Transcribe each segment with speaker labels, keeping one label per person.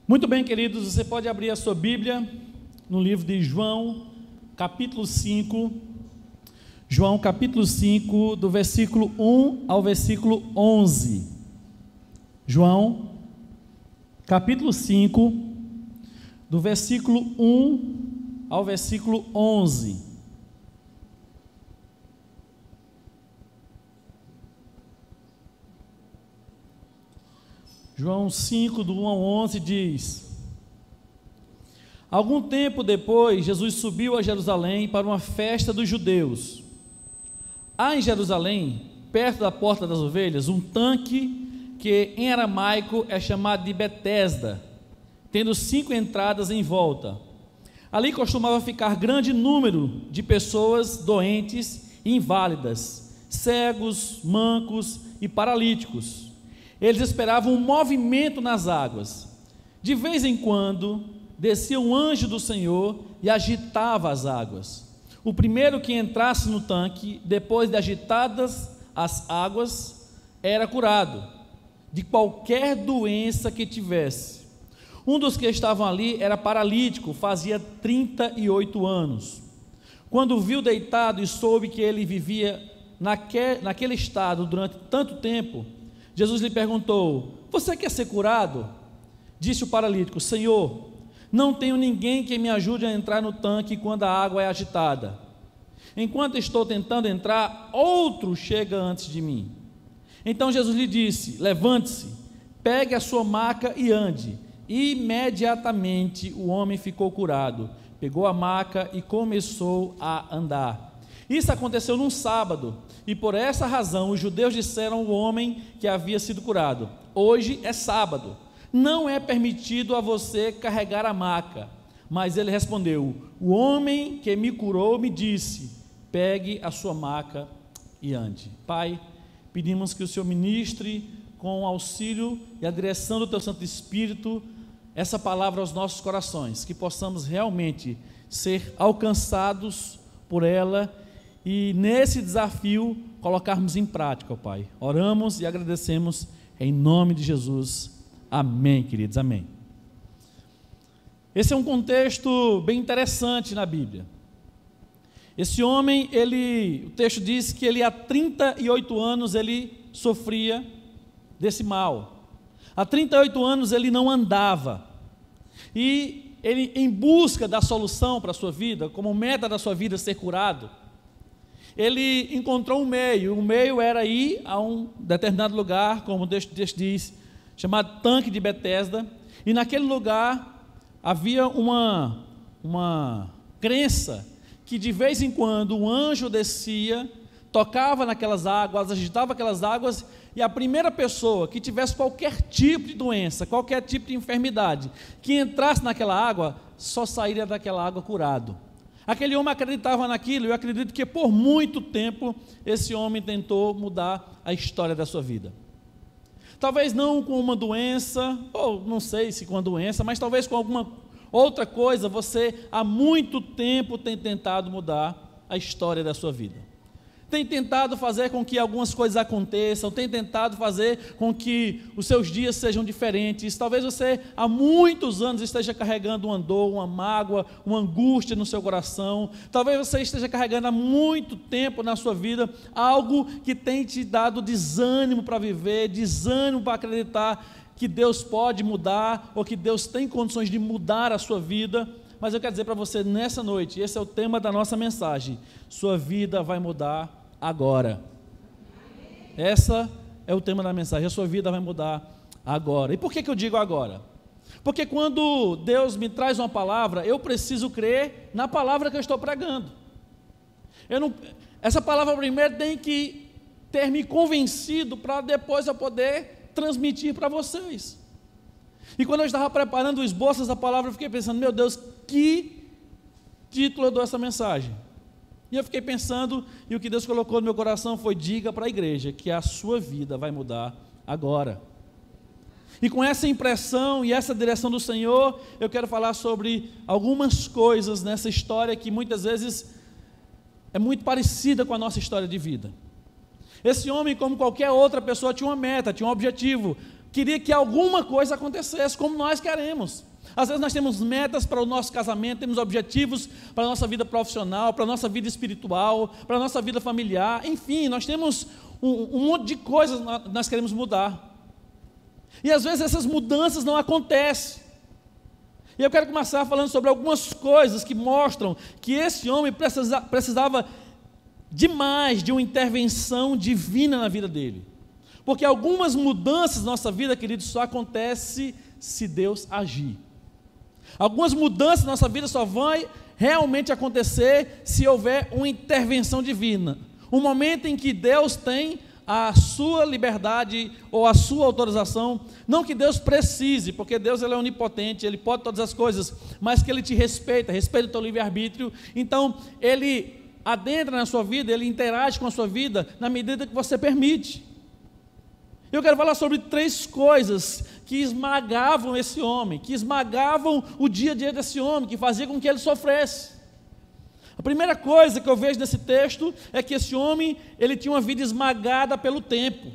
Speaker 1: Muito bem, queridos, você pode abrir a sua Bíblia no livro de João, capítulo 5. João, capítulo 5, do versículo 1 ao versículo 11. João, capítulo 5, do versículo 1 ao versículo 11. João 5, do 1 ao 11 diz: Algum tempo depois, Jesus subiu a Jerusalém para uma festa dos judeus. Há em Jerusalém, perto da Porta das Ovelhas, um tanque que em aramaico é chamado de Betesda, tendo 5 entradas em volta. Ali costumava ficar grande número de pessoas doentes e inválidas, cegos, mancos e paralíticos. Eles esperavam um movimento nas águas. De vez em quando, descia um anjo do Senhor e agitava as águas. O primeiro que entrasse no tanque, depois de agitadas as águas, era curado de qualquer doença que tivesse. Um dos que estavam ali era paralítico, fazia 38 anos. Quando o viu deitado e soube que ele vivia naquele estado durante tanto tempo, Jesus lhe perguntou: Você quer ser curado? Disse o paralítico: Senhor, não tenho ninguém que me ajude a entrar no tanque quando a água é agitada. Enquanto estou tentando entrar, outro chega antes de mim. Então Jesus lhe disse: Levante-se, pegue a sua maca e ande. Imediatamente o homem ficou curado, pegou a maca e começou a andar. Isso aconteceu num sábado, e por essa razão os judeus disseram ao homem que havia sido curado: Hoje é sábado, não é permitido a você carregar a maca. Mas ele respondeu: O homem que me curou me disse: Pegue a sua maca e ande. Pai, pedimos que o Senhor ministre com o auxílio e a direção do Teu Santo Espírito essa palavra aos nossos corações, que possamos realmente ser alcançados por ela e nesse desafio colocarmos em prática, ó Pai. Oramos e agradecemos em nome de Jesus. Amém, queridos, amém. Esse é um contexto bem interessante na Bíblia. Esse homem, o texto diz que ele há 38 anos ele sofria desse mal. Há 38 anos ele não andava. E ele, em busca da solução para a sua vida, como meta da sua vida ser curado, ele encontrou um meio. O meio era ir a um determinado lugar, como o texto diz, chamado Tanque de Betesda, e naquele lugar havia uma crença que de vez em quando um anjo descia, tocava naquelas águas, agitava aquelas águas, e a primeira pessoa que tivesse qualquer tipo de doença, qualquer tipo de enfermidade, que entrasse naquela água, só sairia daquela água curado. Aquele homem acreditava naquilo, e eu acredito que por muito tempo esse homem tentou mudar a história da sua vida. Talvez não com uma doença, ou não sei se com uma doença, mas talvez com alguma outra coisa. Você há muito tempo tem tentado mudar a história da sua vida. Tem tentado fazer com que algumas coisas aconteçam, tem tentado fazer com que os seus dias sejam diferentes. Talvez você há muitos anos esteja carregando uma dor, uma mágoa, uma angústia no seu coração. Talvez você esteja carregando há muito tempo na sua vida algo que tem te dado desânimo para viver, desânimo para acreditar que Deus pode mudar, ou que Deus tem condições de mudar a sua vida. Mas eu quero dizer para você nessa noite, esse é o tema da nossa mensagem: sua vida vai mudar agora. Esse é o tema da mensagem: a sua vida vai mudar agora. E por que eu digo agora? Porque quando Deus me traz uma palavra, eu preciso crer na palavra que eu estou pregando. Essa palavra primeiro tem que ter me convencido para depois eu poder transmitir para vocês. E quando eu estava preparando o esboço dessa palavra, eu fiquei pensando: meu Deus, que título eu dou essa mensagem? E eu fiquei pensando, e o que Deus colocou no meu coração foi: diga para a igreja que a sua vida vai mudar agora. E com essa impressão e essa direção do Senhor, eu quero falar sobre algumas coisas nessa história que muitas vezes é muito parecida com a nossa história de vida. Esse homem, como qualquer outra pessoa, tinha uma meta, tinha um objetivo: queria que alguma coisa acontecesse, como nós queremos. Às vezes nós temos metas para o nosso casamento, temos objetivos para a nossa vida profissional, para a nossa vida espiritual, para a nossa vida familiar, enfim, nós temos um monte de coisas que nós queremos mudar. E às vezes essas mudanças não acontecem. E eu quero começar falando sobre algumas coisas que mostram que esse homem precisava demais de uma intervenção divina na vida dele. Porque algumas mudanças na nossa vida, queridos, só acontecem se Deus agir. Algumas mudanças na nossa vida só vão realmente acontecer se houver uma intervenção divina. Um momento em que Deus tem a sua liberdade ou a sua autorização, não que Deus precise, porque Deus ele é onipotente, Ele pode todas as coisas, mas que Ele te respeita o teu livre-arbítrio. Então Ele adentra na sua vida, Ele interage com a sua vida na medida que você permite. Eu quero falar sobre 3 coisas que esmagavam esse homem, que esmagavam o dia a dia desse homem, que fazia com que ele sofresse. A primeira coisa que eu vejo nesse texto é que esse homem, ele tinha uma vida esmagada pelo tempo.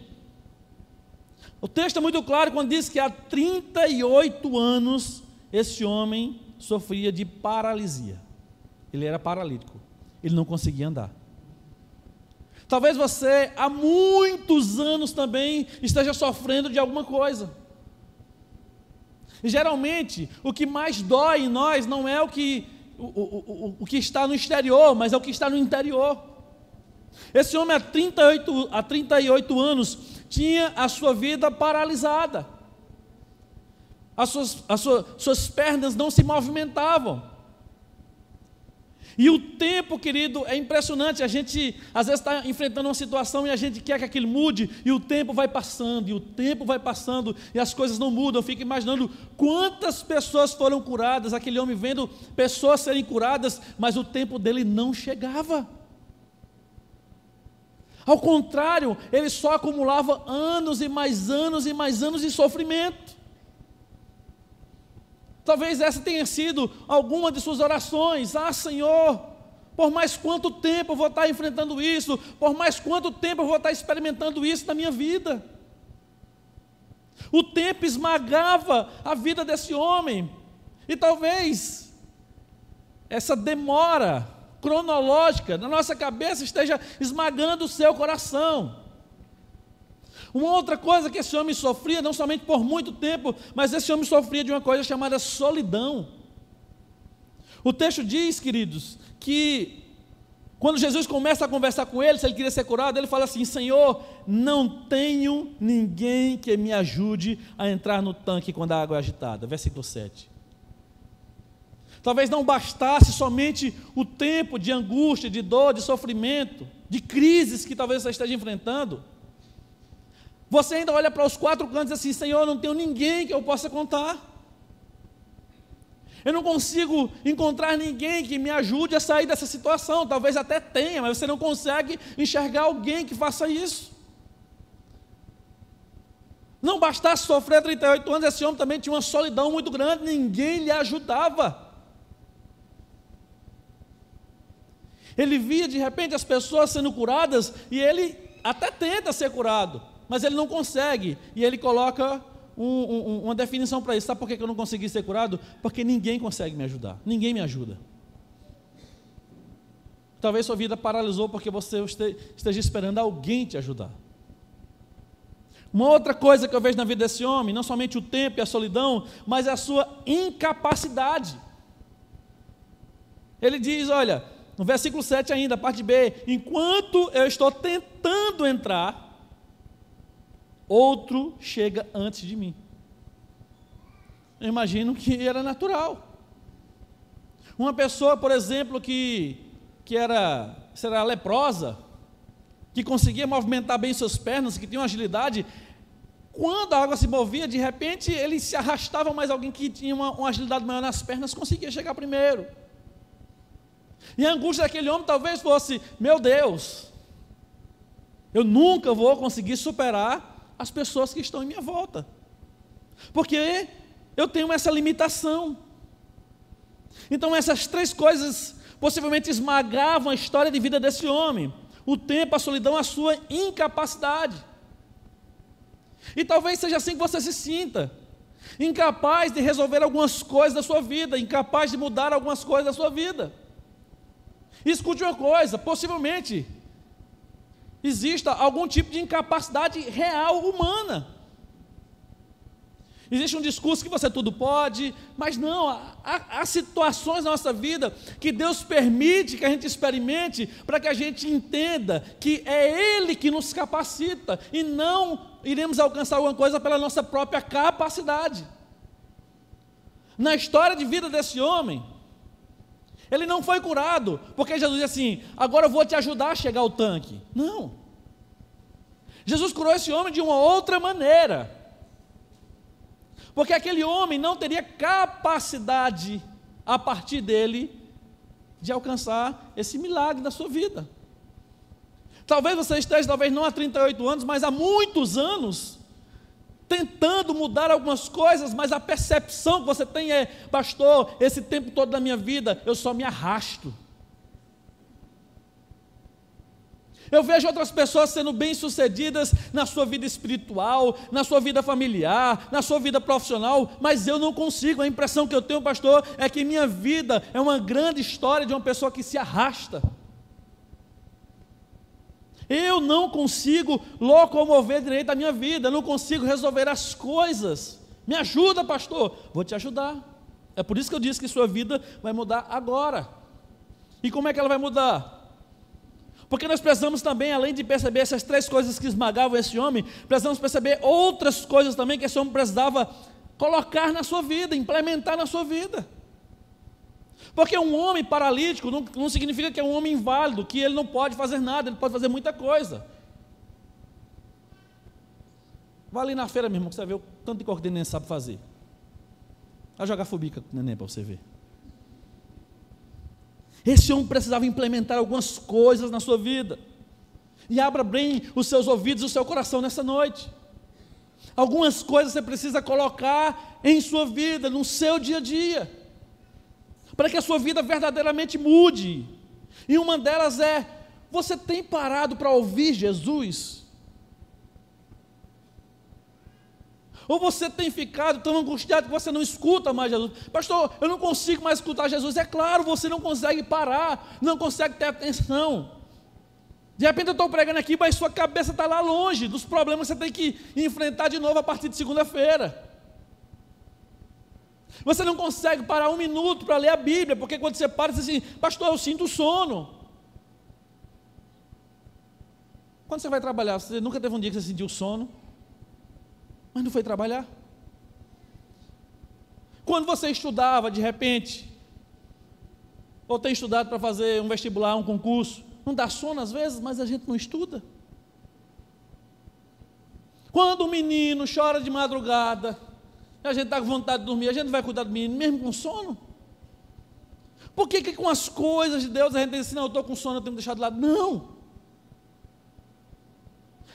Speaker 1: O texto é muito claro quando diz que há 38 anos esse homem sofria de paralisia. Ele era paralítico, ele não conseguia andar. Talvez você há muitos anos também esteja sofrendo de alguma coisa. E geralmente o que mais dói em nós não é o que está no exterior, mas é o que está no interior. Esse homem há 38 anos tinha a sua vida paralisada. Suas pernas não se movimentavam. E o tempo, querido, é impressionante. A gente às vezes está enfrentando uma situação e a gente quer que aquilo mude, e o tempo vai passando, e o tempo vai passando, e as coisas não mudam. Eu fico imaginando quantas pessoas foram curadas, aquele homem vendo pessoas serem curadas, mas o tempo dele não chegava. Ao contrário, ele só acumulava anos e mais anos e mais anos de sofrimento. Talvez essa tenha sido alguma de suas orações. Ah, Senhor, por mais quanto tempo eu vou estar enfrentando isso? Por mais quanto tempo eu vou estar experimentando isso na minha vida? O tempo esmagava a vida desse homem. E talvez essa demora cronológica na nossa cabeça esteja esmagando o seu coração. Uma outra coisa que esse homem sofria, não somente por muito tempo, mas esse homem sofria de uma coisa chamada solidão. O texto diz, queridos, que quando Jesus começa a conversar com ele, se ele queria ser curado, ele fala assim: Senhor, não tenho ninguém que me ajude a entrar no tanque quando a água é agitada. Versículo 7. Talvez não bastasse somente o tempo de angústia, de dor, de sofrimento, de crises que talvez você esteja enfrentando. Você ainda olha para os 4 cantos e diz assim: Senhor, eu não tenho ninguém que eu possa contar. Eu não consigo encontrar ninguém que me ajude a sair dessa situação. Talvez até tenha, mas você não consegue enxergar alguém que faça isso. Não bastasse sofrer 38 anos, esse homem também tinha uma solidão muito grande, ninguém lhe ajudava. Ele via de repente as pessoas sendo curadas e ele até tenta ser curado, mas ele não consegue, e ele coloca uma definição para isso. Sabe por que eu não consegui ser curado? Porque ninguém consegue me ajudar, ninguém me ajuda. Talvez sua vida paralisou porque você esteja esperando alguém te ajudar. Uma outra coisa que eu vejo na vida desse homem, não somente o tempo e a solidão, mas a sua incapacidade. Ele diz, olha, no versículo 7 ainda, parte B: enquanto eu estou tentando entrar, outro chega antes de mim. Eu imagino que era natural. Uma pessoa, por exemplo, que era leprosa, que conseguia movimentar bem suas pernas, que tinha uma agilidade, quando a água se movia, de repente ele se arrastava, mas alguém que tinha uma agilidade maior nas pernas conseguia chegar primeiro. E a angústia daquele homem talvez fosse: meu Deus, eu nunca vou conseguir superar as pessoas que estão em minha volta, porque eu tenho essa limitação. Então essas 3 coisas possivelmente esmagavam a história de vida desse homem: o tempo, a solidão, a sua incapacidade. E talvez seja assim que você se sinta, incapaz de resolver algumas coisas da sua vida, incapaz de mudar algumas coisas da sua vida. Escute uma coisa, possivelmente exista algum tipo de incapacidade real humana. Existe um discurso que você tudo pode, mas não, há situações na nossa vida que Deus permite que a gente experimente, para que a gente entenda que é Ele que nos capacita, e não iremos alcançar alguma coisa pela nossa própria capacidade. Na história de vida desse homem, ele não foi curado, porque Jesus disse assim: agora eu vou te ajudar a chegar ao tanque. Não. Jesus curou esse homem de uma outra maneira. Porque aquele homem não teria capacidade, a partir dele, de alcançar esse milagre na sua vida. Talvez você esteja, talvez não há 38 anos, mas há muitos anos, tentando mudar algumas coisas, mas a percepção que você tem é: pastor, esse tempo todo da minha vida, eu só me arrasto. Eu vejo outras pessoas sendo bem-sucedidas na sua vida espiritual, na sua vida familiar, na sua vida profissional, mas eu não consigo. A impressão que eu tenho, pastor, é que minha vida é uma grande história de uma pessoa que se arrasta. Eu não consigo locomover direito a minha vida, eu não consigo resolver as coisas. Me ajuda, pastor. Vou te ajudar. É por isso que eu disse que sua vida vai mudar agora. E como é que ela vai mudar? Porque nós precisamos também, além de perceber essas três coisas que esmagavam esse homem, precisamos perceber outras coisas também que esse homem precisava colocar na sua vida, implementar na sua vida. Porque um homem paralítico não significa que é um homem inválido, que ele não pode fazer nada, ele pode fazer muita coisa. Vá ali na feira, meu irmão, que você vai ver o tanto de coisa que o neném sabe fazer. Vai jogar fubica com o neném para você ver. Esse homem precisava implementar algumas coisas na sua vida. E abra bem os seus ouvidos e o seu coração nessa noite. Algumas coisas você precisa colocar em sua vida, no seu dia a dia, para que a sua vida verdadeiramente mude. E uma delas é: você tem parado para ouvir Jesus? Ou você tem ficado tão angustiado que você não escuta mais Jesus? Pastor, eu não consigo mais escutar Jesus. É claro, você não consegue parar, não consegue ter atenção. De repente eu estou pregando aqui, mas sua cabeça está lá longe dos problemas que você tem que enfrentar de novo a partir de segunda-feira. Você não consegue parar um minuto para ler a Bíblia, porque quando você para, você diz assim: pastor, eu sinto sono. Quando você vai trabalhar, você nunca teve um dia que você sentiu sono, mas não foi trabalhar? Quando você estudava, de repente, ou tem estudado para fazer um vestibular, um concurso, não dá sono às vezes, mas a gente não estuda? Quando o menino chora de madrugada, a gente está com vontade de dormir, a gente vai cuidar do menino mesmo com sono? Por que com as coisas de Deus a gente diz assim: não, eu estou com sono, eu tenho que deixar de lado? Não.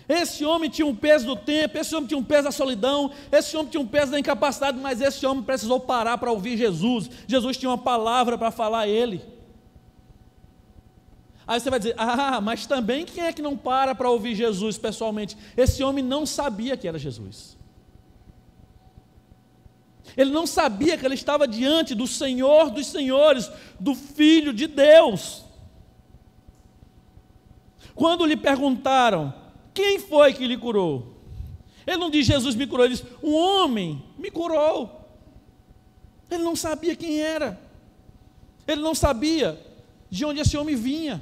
Speaker 1: Esse homem tinha um peso do tempo, esse homem tinha um peso da solidão, esse homem tinha um peso da incapacidade, mas esse homem precisou parar para ouvir Jesus. Jesus tinha uma palavra para falar a ele. Aí você vai dizer: ah, mas também quem é que não para ouvir Jesus pessoalmente? Esse homem não sabia que era Jesus. Ele não sabia que ele estava diante do Senhor dos Senhores, do Filho de Deus. Quando lhe perguntaram: quem foi que lhe curou? Ele não diz: Jesus me curou, ele diz: um homem me curou. Ele não sabia quem era, ele não sabia de onde esse homem vinha,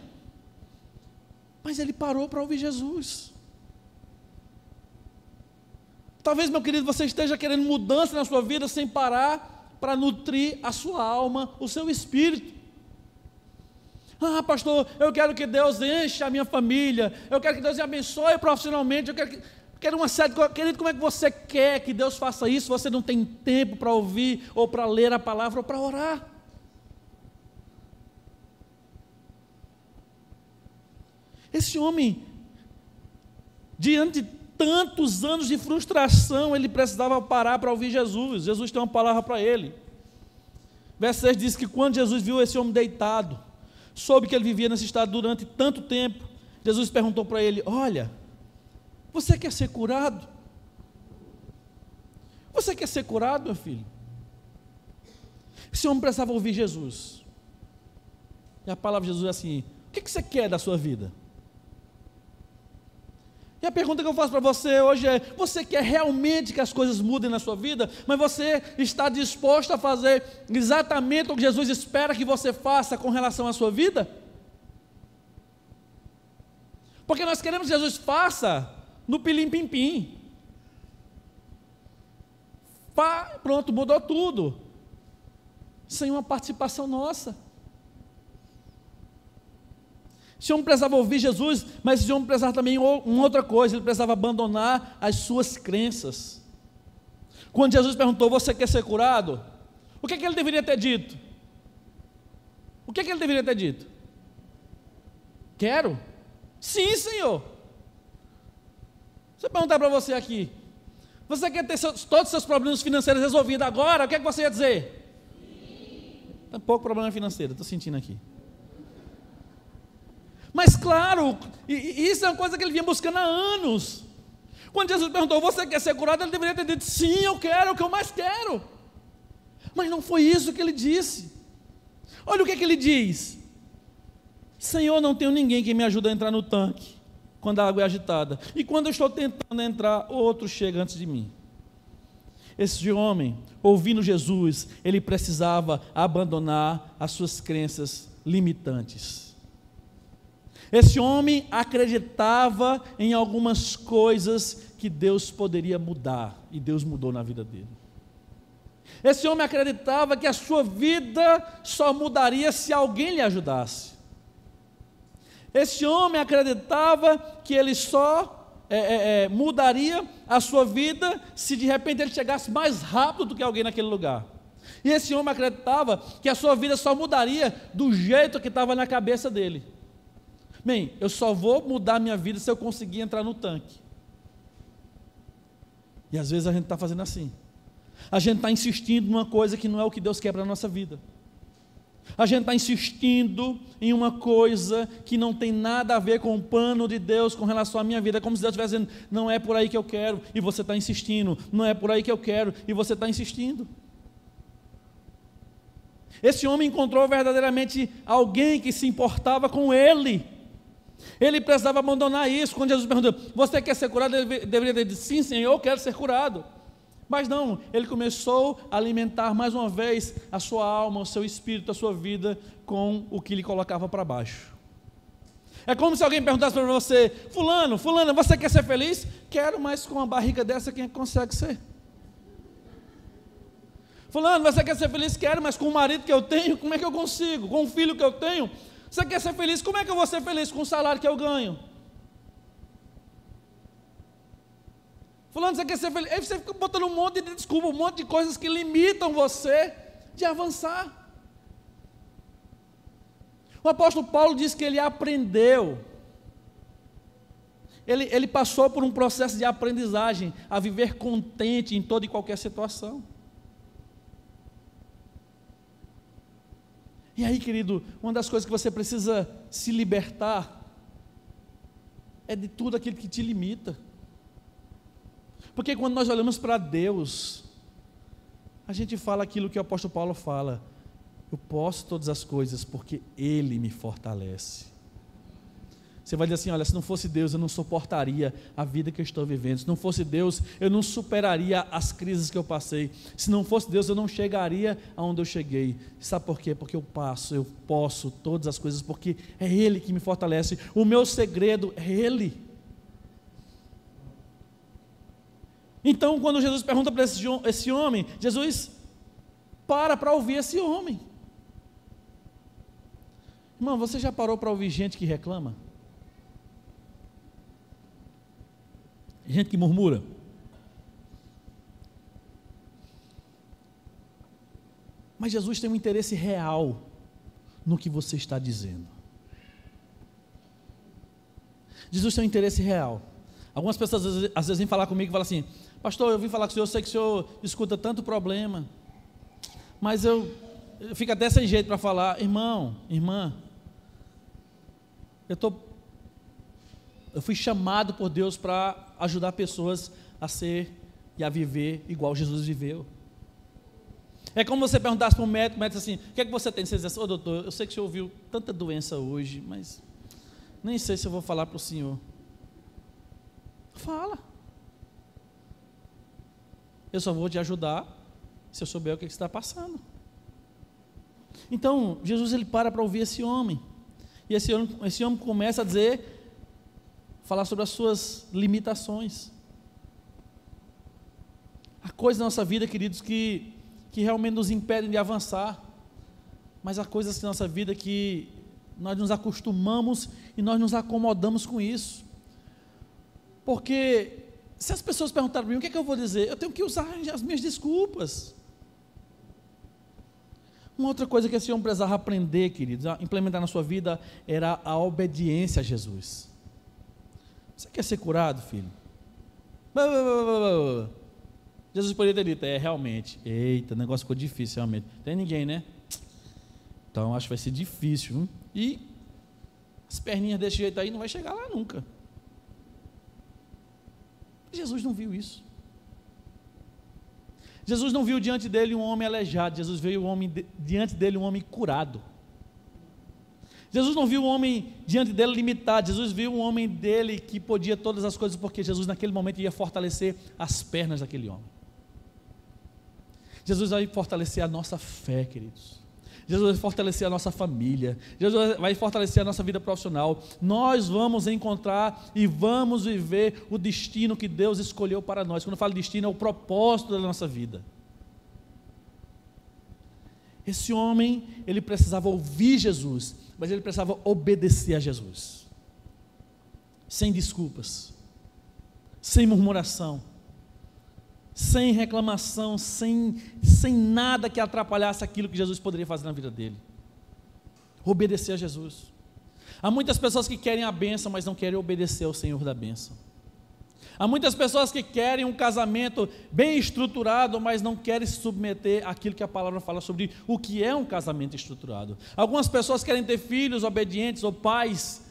Speaker 1: mas ele parou para ouvir Jesus. Talvez, meu querido, você esteja querendo mudança na sua vida sem parar para nutrir a sua alma, o seu espírito. Ah, pastor, eu quero que Deus enche a minha família, eu quero que Deus me abençoe profissionalmente, eu quero uma série de... Querido, como é que você quer que Deus faça isso se você não tem tempo para ouvir, ou para ler a palavra, ou para orar? Esse homem, diante de tantos anos de frustração, ele precisava parar para ouvir Jesus. Jesus tem uma palavra para ele. Verso 6 diz que quando Jesus viu esse homem deitado, soube que ele vivia nesse estado durante tanto tempo, Jesus perguntou para ele: olha, você quer ser curado? Você quer ser curado, meu filho? Esse homem precisava ouvir Jesus. E a palavra de Jesus é assim: o que você quer da sua vida? E a pergunta que eu faço para você hoje é: você quer realmente que as coisas mudem na sua vida? Mas você está disposto a fazer exatamente o que Jesus espera que você faça com relação à sua vida? Porque nós queremos que Jesus faça no pilim-pim-pim. Pronto, mudou tudo, sem uma participação nossa. Esse homem precisava ouvir Jesus, mas esse homem precisava também uma outra coisa: ele precisava abandonar as suas crenças. Quando Jesus perguntou: você quer ser curado? O que é que ele deveria ter dito? O que é que ele deveria ter dito? Quero? Sim, Senhor. Se eu perguntar para você aqui: você quer ter todos os seus problemas financeiros resolvidos agora? O que é que você ia dizer? Tem pouco problema financeiro, estou sentindo aqui. Mas claro, isso é uma coisa que ele vinha buscando há anos. Quando Jesus perguntou: você quer ser curado? Ele deveria ter dito: sim, eu quero, é o que eu mais quero. Mas não foi isso que ele disse. Olha o que ele diz: Senhor, não tenho ninguém que me ajude a entrar no tanque quando a água é agitada, e quando eu estou tentando entrar, outro chega antes de mim. Esse homem, ouvindo Jesus, ele precisava abandonar as suas crenças limitantes. Esse homem acreditava em algumas coisas que Deus poderia mudar, e Deus mudou na vida dele. Esse homem acreditava que a sua vida só mudaria se alguém lhe ajudasse. Esse homem acreditava que ele só mudaria a sua vida se de repente ele chegasse mais rápido do que alguém naquele lugar. E esse homem acreditava que a sua vida só mudaria do jeito que estava na cabeça dele. Bem, eu só vou mudar minha vida se eu conseguir entrar no tanque. E às vezes a gente está fazendo assim. A gente está insistindo numa coisa que não é o que Deus quer para a nossa vida. A gente está insistindo em uma coisa que não tem nada a ver com o plano de Deus com relação à minha vida. É como se Deus estivesse dizendo: não é por aí que eu quero, e você está insistindo. Não é por aí que eu quero, e você está insistindo. Esse homem encontrou verdadeiramente alguém que se importava com ele. Ele precisava abandonar isso. Quando Jesus perguntou: você quer ser curado? Ele deveria ter dito: sim, Senhor, eu quero ser curado. Mas não, ele começou a alimentar mais uma vez a sua alma, o seu espírito, a sua vida com o que lhe colocava para baixo. É como se alguém perguntasse para você: fulano, você quer ser feliz? Quero, mas com uma barriga dessa quem consegue ser? Fulano, você quer ser feliz? Quero, mas com o marido que eu tenho, como é que eu consigo? Com o filho que eu tenho? Você quer ser feliz? Como é que eu vou ser feliz com o salário que eu ganho? Fulano, você quer ser feliz? Aí você fica botando um monte de desculpa, um monte de coisas que limitam você de avançar. O apóstolo Paulo diz que ele aprendeu. Ele passou por um processo de aprendizagem a viver contente em toda e qualquer situação. E aí, querido, uma das coisas que você precisa se libertar é de tudo aquilo que te limita. Porque quando nós olhamos para Deus, a gente fala aquilo que o apóstolo Paulo fala: eu posso todas as coisas porque Ele me fortalece. Você vai dizer assim: olha, se não fosse Deus eu não suportaria a vida que eu estou vivendo, se não fosse Deus eu não superaria as crises que eu passei, se não fosse Deus eu não chegaria aonde eu cheguei. Sabe por quê? Porque eu posso todas as coisas porque é Ele que me fortalece. O meu segredo é Ele. Então, quando Jesus pergunta para esse homem, Jesus para ouvir esse homem. Irmão, você já parou para ouvir gente que reclama? Gente que murmura? Mas Jesus tem um interesse real no que você está dizendo. Jesus tem um interesse real. Algumas pessoas às vezes vêm falar comigo e falam assim: pastor, eu vim falar com o senhor, eu sei que o senhor escuta tanto problema, mas eu fico até sem jeito para falar. Irmão, irmã, eu fui chamado por Deus para ajudar pessoas a ser e a viver igual Jesus viveu. É como você perguntasse para um médico, o médico assim, o que é que você tem? Você diz assim, ô doutor, eu sei que o senhor ouviu tanta doença hoje, mas nem sei se eu vou falar para o senhor. Fala. Eu só vou te ajudar se eu souber o que você está passando. Então, Jesus ele para ouvir esse homem. E esse homem começa a falar sobre as suas limitações. Há coisas na nossa vida, queridos, que realmente nos impedem de avançar. Mas há coisas na nossa vida que nós nos acostumamos e nós nos acomodamos com isso. Porque se as pessoas perguntarem para mim, o que é que eu vou dizer? Eu tenho que usar as minhas desculpas. Uma outra coisa que esse homem precisava aprender, queridos, a implementar na sua vida, era a obediência a Jesus. Você quer ser curado, filho? Jesus poderia ter dito, realmente, eita, o negócio ficou difícil, realmente. Tem ninguém, né? Então, acho que vai ser difícil, hein? E as perninhas desse jeito aí não vai chegar lá nunca. Jesus não viu isso. Jesus não viu diante dele um homem aleijado, Jesus viu diante dele um homem curado. Jesus não viu um homem diante dele limitado, Jesus viu um homem dele que podia todas as coisas, porque Jesus naquele momento ia fortalecer as pernas daquele homem. Jesus vai fortalecer a nossa fé, queridos. Jesus vai fortalecer a nossa família, Jesus vai fortalecer a nossa vida profissional. Nós vamos encontrar e vamos viver o destino que Deus escolheu para nós. Quando eu falo destino, é o propósito da nossa vida. Esse homem, ele precisava ouvir Jesus, mas ele precisava obedecer a Jesus, sem desculpas, sem murmuração, sem reclamação, sem nada que atrapalhasse aquilo que Jesus poderia fazer na vida dele. Obedecer a Jesus. Há muitas pessoas que querem a bênção, mas não querem obedecer ao Senhor da bênção. Há muitas pessoas que querem um casamento bem estruturado, mas não querem se submeter àquilo que a palavra fala sobre o que é um casamento estruturado. Algumas pessoas querem ter filhos obedientes ou pais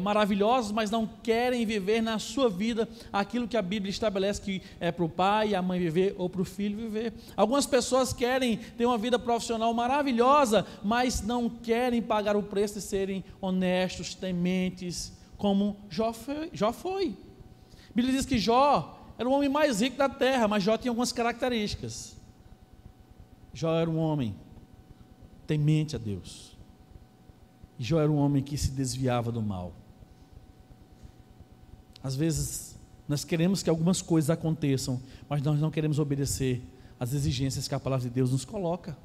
Speaker 1: maravilhosos, mas não querem viver na sua vida aquilo que a Bíblia estabelece que é para o pai e a mãe viver ou para o filho viver. Algumas pessoas querem ter uma vida profissional maravilhosa, mas não querem pagar o preço de serem honestos, tementes, como Jó foi. A Bíblia diz que Jó era o homem mais rico da terra, mas Jó tinha algumas características. Jó era um homem temente a Deus. E Jó era um homem que se desviava do mal. Às vezes, nós queremos que algumas coisas aconteçam, mas nós não queremos obedecer às exigências que a palavra de Deus nos coloca.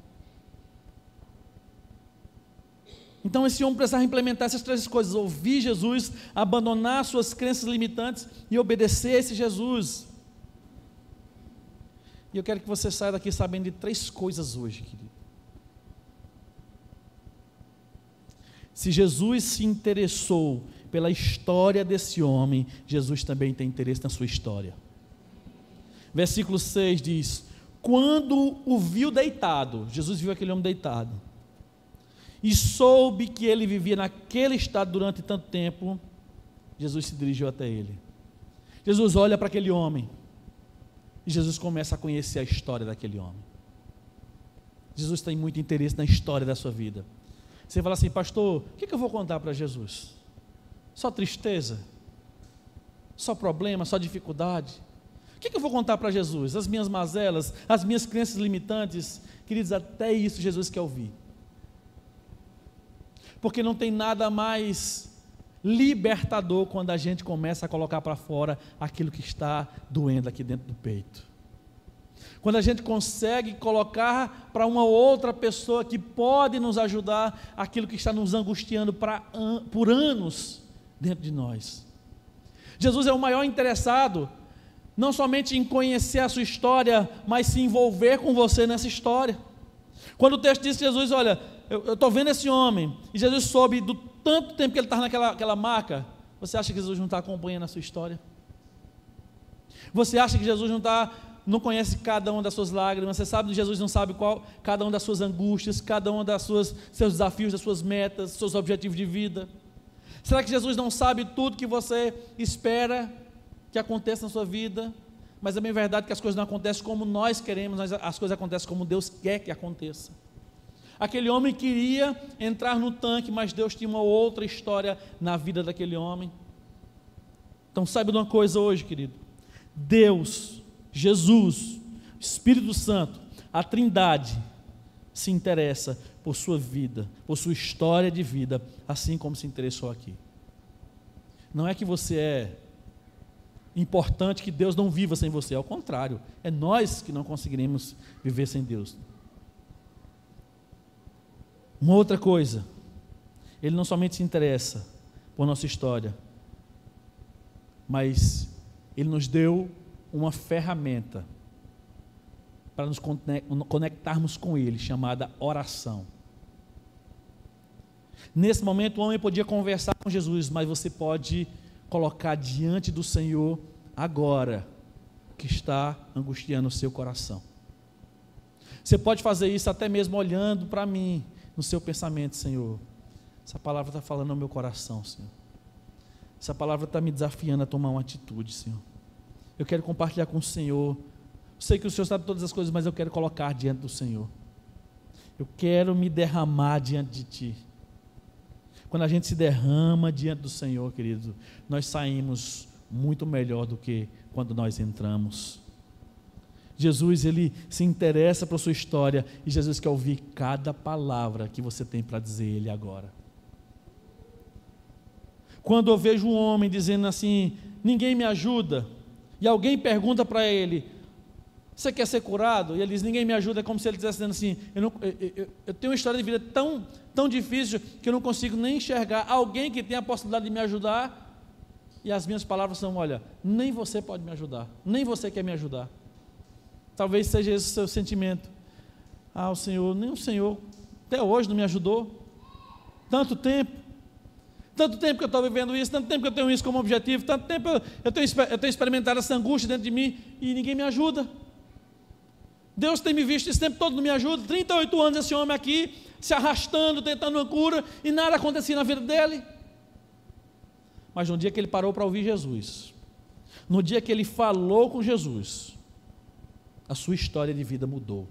Speaker 1: Então esse homem precisava implementar essas três coisas: ouvir Jesus, abandonar suas crenças limitantes e obedecer a esse Jesus. E eu quero que você saia daqui sabendo de três coisas hoje, querido. Se Jesus se interessou pela história desse homem, Jesus também tem interesse na sua história. Versículo 6 diz: quando o viu deitado, Jesus viu aquele homem deitado, e soube que ele vivia naquele estado durante tanto tempo, Jesus se dirigiu até ele. Jesus olha para aquele homem, e Jesus começa a conhecer a história daquele homem. Jesus tem muito interesse na história da sua vida. Você fala assim: pastor, o que eu vou contar para Jesus? Só tristeza? Só problema? Só dificuldade? O que eu vou contar para Jesus? As minhas mazelas, as minhas crenças limitantes? Queridos, até isso Jesus quer ouvir. Porque não tem nada mais libertador quando a gente começa a colocar para fora aquilo que está doendo aqui dentro do peito. Quando a gente consegue colocar para uma outra pessoa que pode nos ajudar aquilo que está nos angustiando por anos dentro de nós. Jesus é o maior interessado, não somente em conhecer a sua história, mas se envolver com você nessa história. Quando o texto diz que Jesus, olha, eu estou vendo esse homem, e Jesus soube do tanto tempo que ele estava naquela maca, você acha que Jesus não está acompanhando a sua história? Você acha que Jesus não conhece cada uma das suas lágrimas? Você sabe que Jesus não sabe cada uma das suas angústias, cada uma seus desafios, das suas metas, seus objetivos de vida? Será que Jesus não sabe tudo que você espera que aconteça na sua vida, Mas é bem verdade que as coisas não acontecem como nós queremos, mas as coisas acontecem como Deus quer que aconteça. Aquele homem queria entrar no tanque, mas Deus tinha uma outra história na vida daquele homem. Então saiba de uma coisa hoje, querido: Deus, Jesus, Espírito Santo, a Trindade se interessa por sua vida, por sua história de vida, assim como se interessou aqui. Não é que você é importante, que Deus não viva sem você, ao contrário, é nós que não conseguiremos viver sem Deus. Uma outra coisa, Ele não somente se interessa por nossa história, mas Ele nos deu uma ferramenta para nos conectarmos com Ele, chamada oração. Nesse momento o homem podia conversar com Jesus, mas você pode colocar diante do Senhor agora o que está angustiando o seu coração. Você pode fazer isso até mesmo olhando para mim, no seu pensamento: Senhor, essa palavra está falando ao meu coração, Senhor. Essa palavra está me desafiando a tomar uma atitude, Senhor. Eu quero compartilhar com o Senhor. Sei que o Senhor sabe todas as coisas, mas eu quero colocar diante do Senhor. Eu quero me derramar diante de Ti. Quando a gente se derrama diante do Senhor, querido, nós saímos muito melhor do que quando nós entramos. Jesus, Ele se interessa por sua história, e Jesus quer ouvir cada palavra que você tem para dizer a Ele agora. Quando eu vejo um homem dizendo assim: ninguém me ajuda, e alguém pergunta para ele: você quer ser curado? E ele diz: ninguém me ajuda. É como se ele estivesse dizendo assim: eu tenho uma história de vida tão difícil que eu não consigo nem enxergar alguém que tem a possibilidade de me ajudar. E as minhas palavras são: olha, nem você pode me ajudar, nem você quer me ajudar. Talvez seja esse o seu sentimento. O Senhor, nem o Senhor até hoje não me ajudou. Tanto tempo que eu estou vivendo isso, tanto tempo que eu tenho isso como objetivo, tanto tempo eu tenho experimentado essa angústia dentro de mim e ninguém me ajuda. Deus tem me visto esse tempo todo, não me ajuda. 38 anos esse homem aqui, se arrastando, tentando uma cura, e nada acontecia na vida dele. Mas no dia que ele parou para ouvir Jesus, no dia que ele falou com Jesus, a sua história de vida mudou.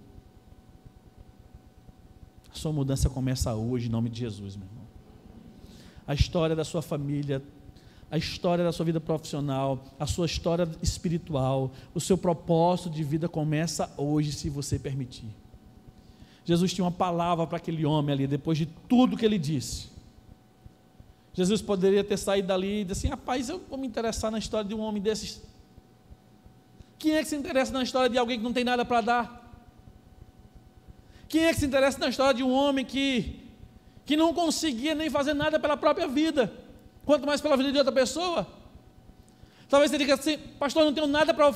Speaker 1: A sua mudança começa hoje, em nome de Jesus, meu irmão. A história da sua família, a história da sua vida profissional, a sua história espiritual, o seu propósito de vida começa hoje, se você permitir. Jesus tinha uma palavra para aquele homem ali, depois de tudo que ele disse. Jesus poderia ter saído dali e dito assim: rapaz, eu vou me interessar na história de um homem desses. Quem é que se interessa na história de alguém que não tem nada para dar? Quem é que se interessa na história de um homem que não conseguia nem fazer nada pela própria vida, quanto mais pela vida de outra pessoa? Talvez você diga assim: pastor, eu não tenho nada para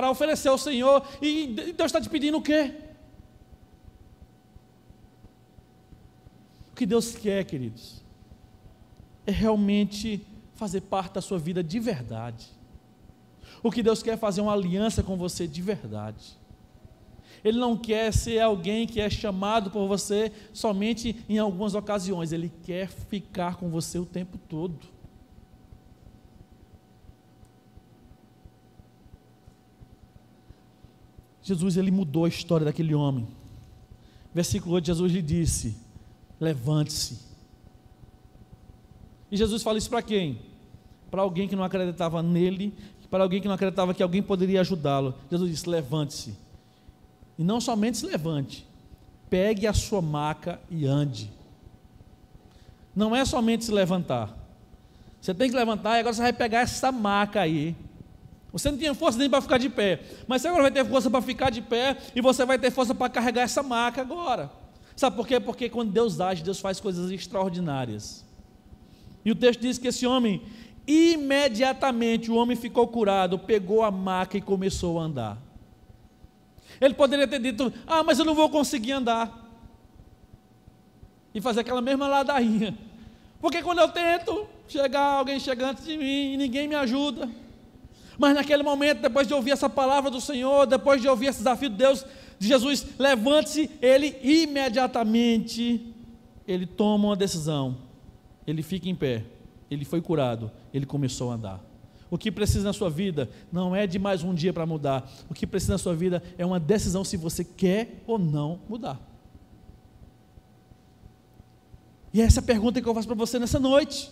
Speaker 1: oferecer ao Senhor, e Deus está te pedindo o quê? O que Deus quer, queridos, é realmente fazer parte da sua vida de verdade. O que Deus quer é fazer uma aliança com você de verdade. Ele não quer ser alguém que é chamado por você somente em algumas ocasiões. Ele quer ficar com você o tempo todo. Jesus, ele mudou a história daquele homem. Versículo 8, Jesus lhe disse: levante-se. E Jesus fala isso para quem? Para alguém que não acreditava nele, para alguém que não acreditava que alguém poderia ajudá-lo. Jesus disse: levante-se. E não somente se levante, pegue a sua maca e ande. Não é somente se levantar. Você tem que levantar e agora você vai pegar essa maca aí. Você não tinha força nem para ficar de pé, mas você agora vai ter força para ficar de pé, e você vai ter força para carregar essa maca agora. Sabe por quê? Porque quando Deus age, Deus faz coisas extraordinárias. E o texto diz que esse homem, imediatamente o homem ficou curado, pegou a maca e começou a andar. Ele poderia ter dito: mas eu não vou conseguir andar, e fazer aquela mesma ladainha, porque quando eu tento chegar, alguém chega antes de mim e ninguém me ajuda. Mas naquele momento, depois de ouvir essa palavra do Senhor, depois de ouvir esse desafio de Deus, de Jesus, levante-se, ele imediatamente, ele toma uma decisão, ele fica em pé, ele foi curado, ele começou a andar. O que precisa na sua vida não é de mais um dia para mudar. O que precisa na sua vida é uma decisão se você quer ou não mudar. E essa é a pergunta que eu faço para você nessa noite.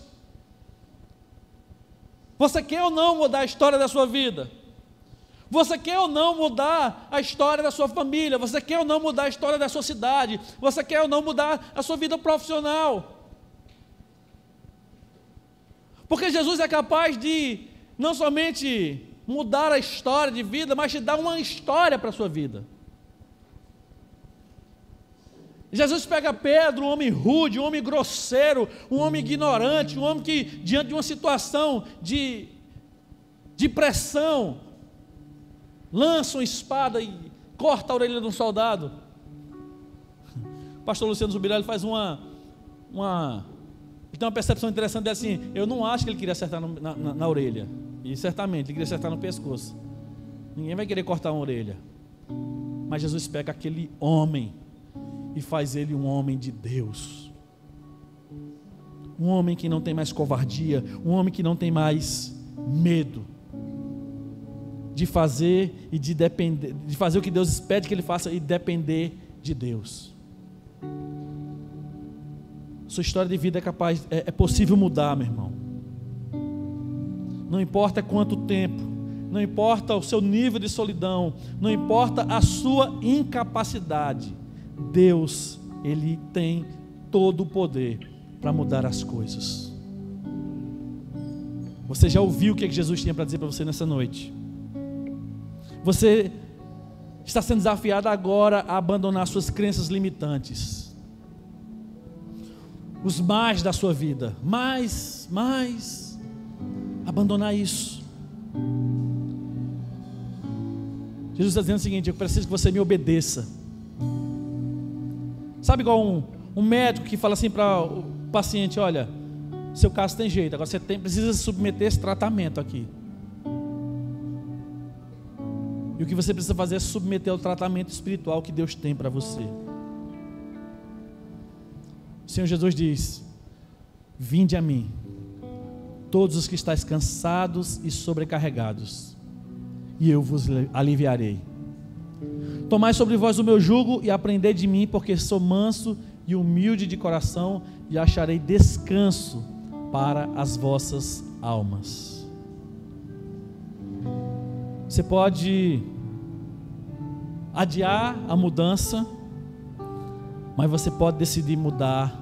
Speaker 1: Você quer ou não mudar a história da sua vida? Você quer ou não mudar a história da sua família? Você quer ou não mudar a história da sua cidade? Você quer ou não mudar a sua vida profissional? Porque Jesus é capaz de não somente mudar a história de vida, mas te dar uma história para a sua vida. Jesus pega Pedro, um homem rude, um homem grosseiro, um homem ignorante, um homem que diante de uma situação de pressão, lança uma espada e corta a orelha de um soldado. O pastor Luciano Zubirá, ele faz ele tem uma percepção interessante dele assim: eu não acho que ele queria acertar na orelha, e certamente ele queria acertar no pescoço. Ninguém vai querer cortar uma orelha, mas Jesus pega aquele homem e faz ele um homem de Deus, um homem que não tem mais covardia, um homem que não tem mais medo de fazer e de depender, de fazer o que Deus pede que ele faça e depender de Deus. Sua história de vida é possível mudar, meu irmão. Não importa quanto tempo, não importa o seu nível de solidão, não importa a sua incapacidade, Deus, Ele tem todo o poder para mudar as coisas. Você já ouviu o que Jesus tinha para dizer para você nessa noite? Você está sendo desafiado agora a abandonar suas crenças limitantes, os mais da sua vida, abandonar isso. Jesus está dizendo o seguinte: eu preciso que você me obedeça. Sabe igual um médico que fala assim para o paciente: olha, seu caso tem jeito, agora você precisa se submeter a esse tratamento aqui. E o que você precisa fazer é submeter ao tratamento espiritual que Deus tem para você. O Senhor Jesus diz: vinde a mim, todos os que estáis cansados e sobrecarregados, e eu vos aliviarei. Tomai sobre vós o meu jugo e aprendei de mim, porque sou manso e humilde de coração, e acharei descanso para as vossas almas. Você pode adiar a mudança, mas você pode decidir mudar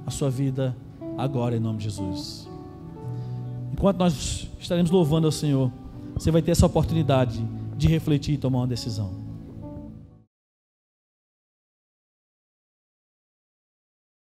Speaker 1: a sua vida agora, em nome de Jesus. Enquanto nós estaremos louvando ao Senhor, você vai ter essa oportunidade de refletir e tomar uma decisão.